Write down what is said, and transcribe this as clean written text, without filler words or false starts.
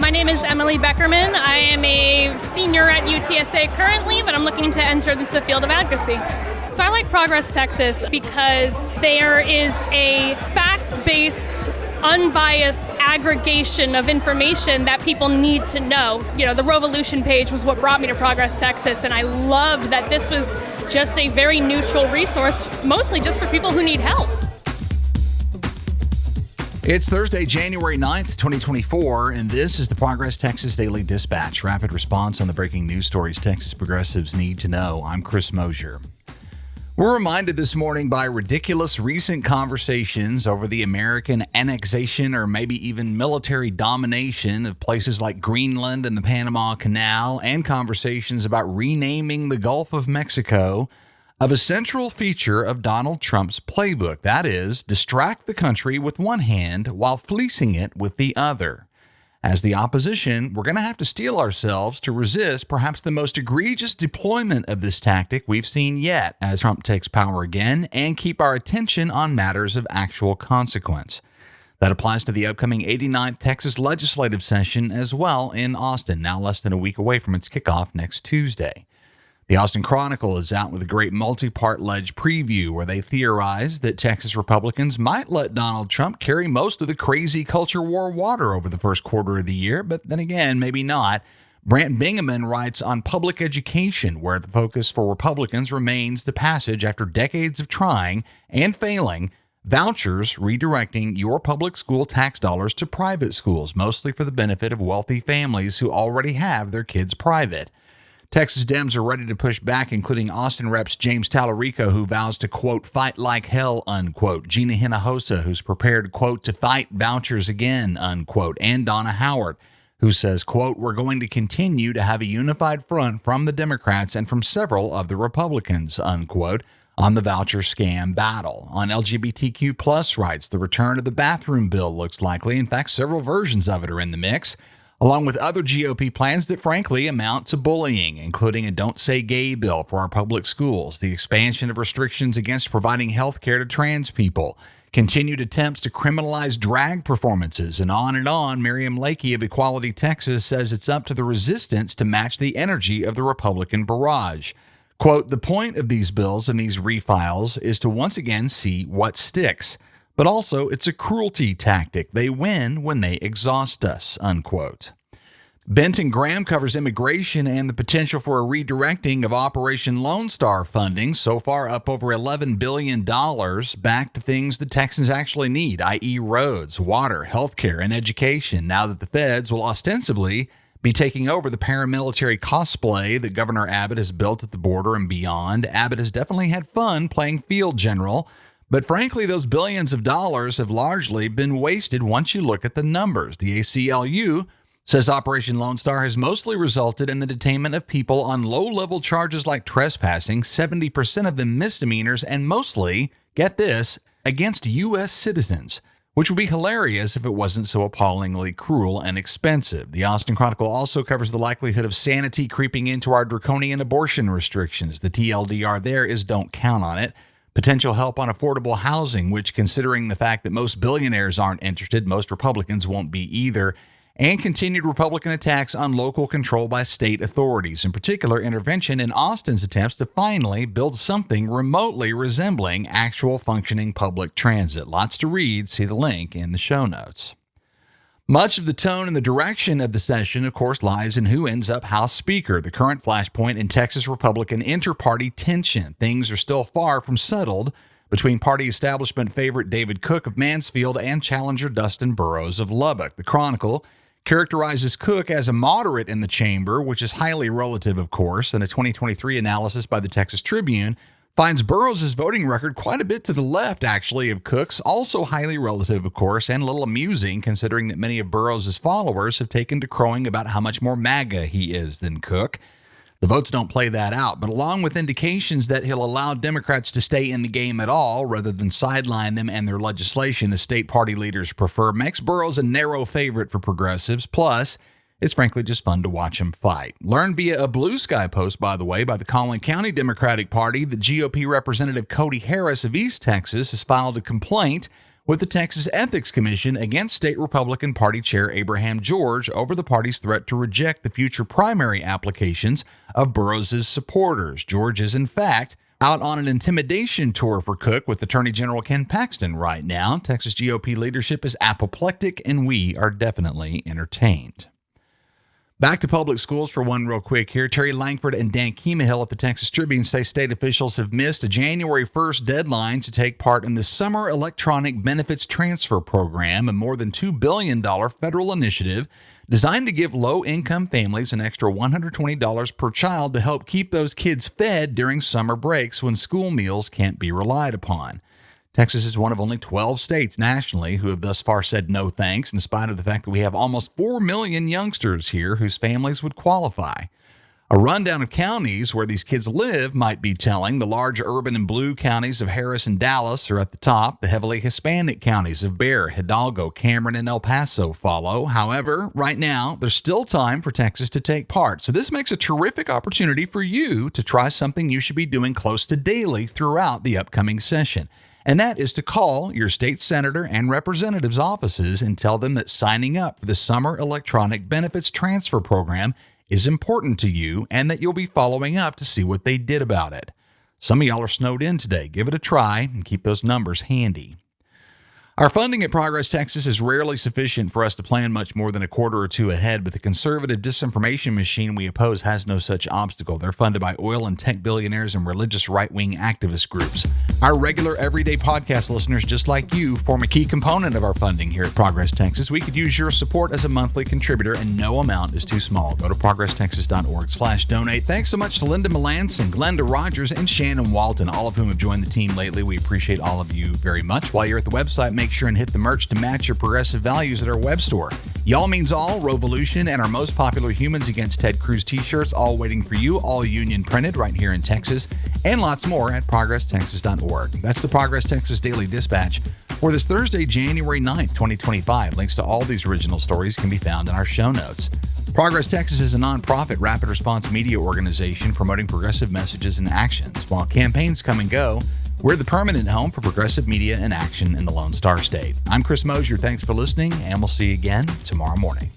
My name is Emily Beckerman. I am a senior at UTSA currently, but I'm looking to enter into the field of advocacy. So I like Progress Texas because there is a fact-based, unbiased aggregation of information that people need to know. You know, the Revolution page was what brought me to Progress Texas, and I love that this was just a very neutral resource, mostly just for people who need help. It's Thursday, January 9th, 2024, and this is the Progress Texas Daily Dispatch, rapid response on the breaking news stories Texas progressives need to know. I'm Chris Mosier. We're reminded this morning by ridiculous recent conversations over the American annexation or maybe even military domination of places like Greenland and the Panama Canal, and conversations about renaming the Gulf of Mexico, of a central feature of Donald Trump's playbook. That is, distract the country with one hand while fleecing it with the other. As the opposition, we're going to have to steel ourselves to resist perhaps the most egregious deployment of this tactic we've seen yet as Trump takes power again, and keep our attention on matters of actual consequence. That applies to the upcoming 89th Texas legislative session as well in Austin, now less than a week away from its kickoff next Tuesday. The Austin Chronicle is out with a great multi-part Lege preview where they theorize that Texas Republicans might let Donald Trump carry most of the crazy culture war water over the first quarter of the year, but then again, maybe not. Brant Bingaman writes on public education, where the focus for Republicans remains the passage after decades of trying and failing, vouchers redirecting your public school tax dollars to private schools, mostly for the benefit of wealthy families who already have their kids private. Texas Dems are ready to push back, including Austin Reps James Tallarico, who vows to, quote, fight like hell, unquote, Gina Hinojosa, who's prepared, quote, to fight vouchers again, unquote, and Donna Howard, who says, quote, we're going to continue to have a unified front from the Democrats and from several of the Republicans, unquote, on the voucher scam battle. On LGBTQ plus rights, the return of the bathroom bill looks likely. In fact, several versions of it are in the mix, along with other GOP plans that frankly amount to bullying, including a Don't Say Gay bill for our public schools, the expansion of restrictions against providing health care to trans people, continued attempts to criminalize drag performances, and on and on. Miriam Lakey of Equality Texas says it's up to the resistance to match the energy of the Republican barrage. Quote, the point of these bills and these refiles is to once again see what sticks. But also, it's a cruelty tactic. They win when they exhaust us, unquote. Benton Graham covers immigration and the potential for a redirecting of Operation Lone Star funding, so far up over $11 billion, back to things that Texans actually need, i.e. roads, water, healthcare, and education, now that the feds will ostensibly be taking over the paramilitary cosplay that Governor Abbott has built at the border and beyond. Abbott has definitely had fun playing field general, but frankly, those billions of dollars have largely been wasted once you look at the numbers. The ACLU says Operation Lone Star has mostly resulted in the detainment of people on low-level charges like trespassing, 70% of them misdemeanors, and mostly, get this, against U.S. citizens, which would be hilarious if it wasn't so appallingly cruel and expensive. The Austin Chronicle also covers the likelihood of sanity creeping into our draconian abortion restrictions. The TLDR there is don't count on it. Potential help on affordable housing, which, considering the fact that most billionaires aren't interested, most Republicans won't be either, and continued Republican attacks on local control by state authorities, in particular intervention in Austin's attempts to finally build something remotely resembling actual functioning public transit. Lots to read. See the link in the show notes. Much of the tone and the direction of the session, of course, lies in who ends up House Speaker, the current flashpoint in Texas Republican inter-party tension. Things are still far from settled between party establishment favorite David Cook of Mansfield and challenger Dustin Burrows of Lubbock. The Chronicle characterizes Cook as a moderate in the chamber, which is highly relative, of course, and a 2023 analysis by the Texas Tribune finds Burrows' voting record quite a bit to the left, actually, of Cook's, also highly relative, of course, and a little amusing considering that many of Burrows' followers have taken to crowing about how much more MAGA he is than Cook. The votes don't play that out, but along with indications that he'll allow Democrats to stay in the game at all rather than sideline them and their legislation as state party leaders prefer, makes Burrows a narrow favorite for progressives. Plus, it's frankly just fun to watch him fight. Learned via a Blue Sky post, by the way, by the Collin County Democratic Party, that GOP Representative Cody Harris of East Texas has filed a complaint with the Texas Ethics Commission against State Republican Party Chair Abraham George over the party's threat to reject the future primary applications of Burrows' supporters. George is, in fact, out on an intimidation tour for Cook with Attorney General Ken Paxton right now. Texas GOP leadership is apoplectic, and we are definitely entertained. Back to public schools for one real quick here. Terry Langford and Dan Keemahill at the Texas Tribune say state officials have missed a January 1st deadline to take part in the Summer Electronic Benefits Transfer Program, a more than $2 billion federal initiative designed to give low-income families an extra $120 per child to help keep those kids fed during summer breaks when school meals can't be relied upon. Texas is one of only 12 states nationally who have thus far said no thanks, in spite of the fact that we have almost 4 million youngsters here whose families would qualify. A rundown of counties where these kids live might be telling. The large urban and blue counties of Harris and Dallas are at the top. The heavily Hispanic counties of Bexar, Hidalgo, Cameron, and El Paso follow. However, right now, there's still time for Texas to take part. So this makes a terrific opportunity for you to try something you should be doing close to daily throughout the upcoming session. And that is to call your state senator and representatives' offices and tell them that signing up for the Summer Electronic Benefits Transfer Program is important to you and that you'll be following up to see what they did about it. Some of y'all are snowed in today. Give it a try and keep those numbers handy. Our funding at Progress Texas is rarely sufficient for us to plan much more than a quarter or two ahead, but the conservative disinformation machine we oppose has no such obstacle. They're funded by oil and tech billionaires and religious right-wing activist groups. Our regular everyday podcast listeners, just like you, form a key component of our funding here at Progress Texas. We could use your support as a monthly contributor, and no amount is too small. Go to progresstexas.org/donate. Thanks so much to Linda Melanson, Glenda Rogers, and Shannon Walton, all of whom have joined the team lately. We appreciate all of you very much. While you're at the website, make sure and hit the merch to match your progressive values at our web store. Y'all means all, Revolution, and our most popular Humans Against Ted Cruz t-shirts, all waiting for you, all union printed right here in Texas, and lots more at progresstexas.org. That's the Progress Texas Daily Dispatch for this Thursday, January 9th, 2025. Links to all these original stories can be found in our show notes. Progress Texas is a nonprofit rapid response media organization promoting progressive messages and actions. While campaigns come and go, we're the permanent home for progressive media and action in the Lone Star State. I'm Chris Mosier. Thanks for listening, and we'll see you again tomorrow morning.